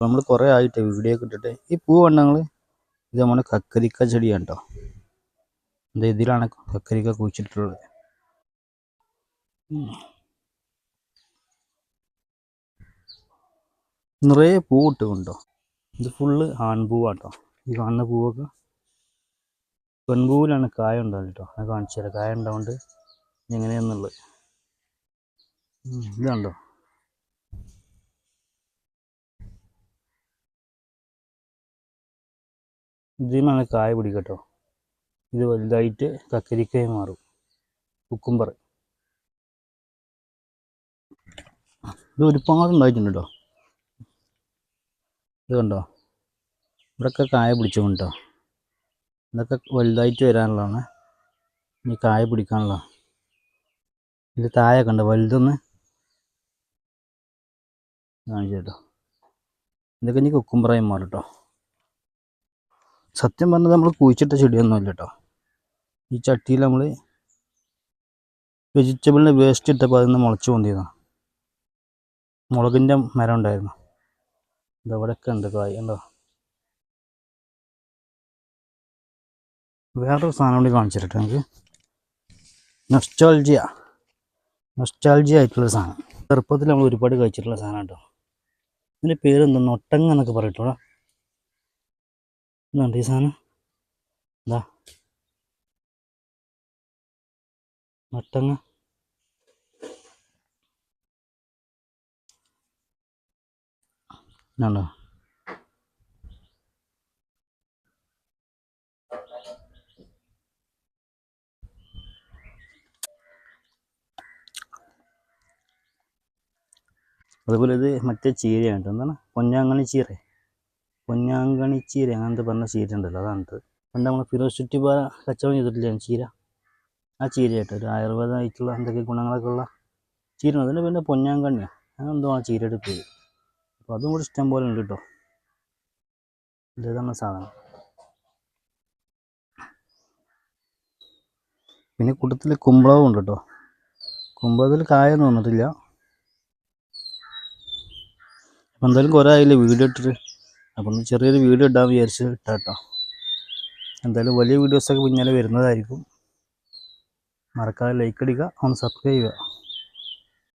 നമ്മൾ കുറേ ആയിട്ട് വീഡിയോ ഒക്കെ ഇട്ടിട്ട് ഈ പൂ കണ്ടങ്ങൾ ഇത് നമ്മുടെ കക്കരിക്ക ചെടിയാണ് കേട്ടോ. ഇതിലാണ് കക്കരിക്ക കുഴിച്ചിട്ടുള്ളത്. നിറയെ പൂ ഇട്ടുകൊണ്ടോ. ഇത് ഫുള്ള് ആൺപൂവാട്ടോ. ഈ കാണുന്ന പൂവൊക്കെ പെൺപൂവിലാണ് കായ ഉണ്ടാകുന്നത് കേട്ടോ. ഞാൻ കാണിച്ചു തരാം കായ ഉണ്ടാവുകൊണ്ട് എങ്ങനെയാന്നുള്ളത്. ഇത് കണ്ടോ, ഇതിനാണ് കായ പിടിക്കട്ടോ. ഇത് വലുതായിട്ട് കക്കരിക്കയായി മാറും, കുക്കുംബർ. ഇത് ഒരുപാട് ഉണ്ടായിട്ടുണ്ട് കേട്ടോ. ഇത് കണ്ടോ, ഇവിടെയൊക്കെ കായ പിടിച്ചുകൊണ്ടോ. ഇതൊക്കെ വലുതായിട്ട് വരാനുള്ളതാണ്, ഇനി കായ പിടിക്കാനുള്ള. ഇത് താഴെ കണ്ടോ വലുതൊന്ന് കാണിച്ചു കേട്ടോ. ഇതൊക്കെ ഇനി കുക്കുംബറായി മാറും കേട്ടോ. സത്യം പറഞ്ഞത് നമ്മൾ കുഴിച്ചിട്ട ചെടിയൊന്നുമില്ല കേട്ടോ. ഈ ചട്ടിയിൽ നമ്മൾ വെജിറ്റബിളിൻ്റെ വേസ്റ്റ് ഇട്ടപ്പോൾ അതിൽ നിന്ന് മുളച്ച് പൊന്തിയതാണ്. മുളകിൻ്റെ മരം ഉണ്ടായിരുന്നു. ഇതവിടെയൊക്കെ ഉണ്ട് കായ് ഉണ്ടോ. വേറൊരു സാധനം കൂടി കാണിച്ചിട്ട് നമുക്ക്. നൊസ്റ്റാൾജിയ ആയിട്ടുള്ളൊരു സാധനം. ചെറുപ്പത്തിൽ നമ്മൾ ഒരുപാട് കഴിച്ചിട്ടുള്ള സാധനം കേട്ടോ. ഇതിൻ്റെ പേരെന്താ, നൊട്ടങ്ങ എന്നൊക്കെ പറയട്ടോ. ഇതുണ്ട് ഈ സാധനം, എന്താ നൊട്ടങ്ങ. ഇതുണ്ടോ, അതുപോലെ ഇത് മറ്റേ ചീരയാണ് കേട്ടോ. എന്താണ് പൊന്നാങ്കണ്ണി ചീര അങ്ങനത്തെ പറഞ്ഞ ചീര ഉണ്ടല്ലോ, അതാണിത്. പണ്ട് നമ്മൾ ഫിറോസ് ചുറ്റിപ്പാറ കച്ചവടം ചെയ്തിട്ടില്ലേ ചീര, ആ ചീര കേട്ടോ. ഒരു ആയുർവേദമായിട്ടുള്ള എന്തൊക്കെ ഗുണങ്ങളൊക്കെ ഉള്ള ചീര. അതിൻ്റെ പിന്നെ പൊന്നാങ്കണ്ണിയാണ് അങ്ങനെന്തോ ആ ചീരയുടെ പേര്. അപ്പോൾ അതും കൂടി ഇഷ്ടം പോലെ ഉണ്ട് കേട്ടോ. ഇതാണ് സാധനം. പിന്നെ കൂട്ടത്തിൽ കുമ്പളവും ഉണ്ട് കേട്ടോ. കുമ്പളത്തിൽ കായൊന്നും വന്നിട്ടില്ല. അപ്പം എന്തായാലും കുറേ ആയില്ലേ വീഡിയോ ഇട്ടിട്ട്. അപ്പം ഒന്ന് ചെറിയൊരു വീഡിയോ ഇടാൻ വിചാരിച്ച് ഇട്ടാ കേട്ടോ. എന്തായാലും വലിയ വീഡിയോസൊക്കെ പിന്നാലെ വരുന്നതായിരിക്കും. മറക്കാതെ ലൈക്ക് അടിക്കുക, ഒന്ന് സബ്സ്ക്രൈബ് ചെയ്യുക.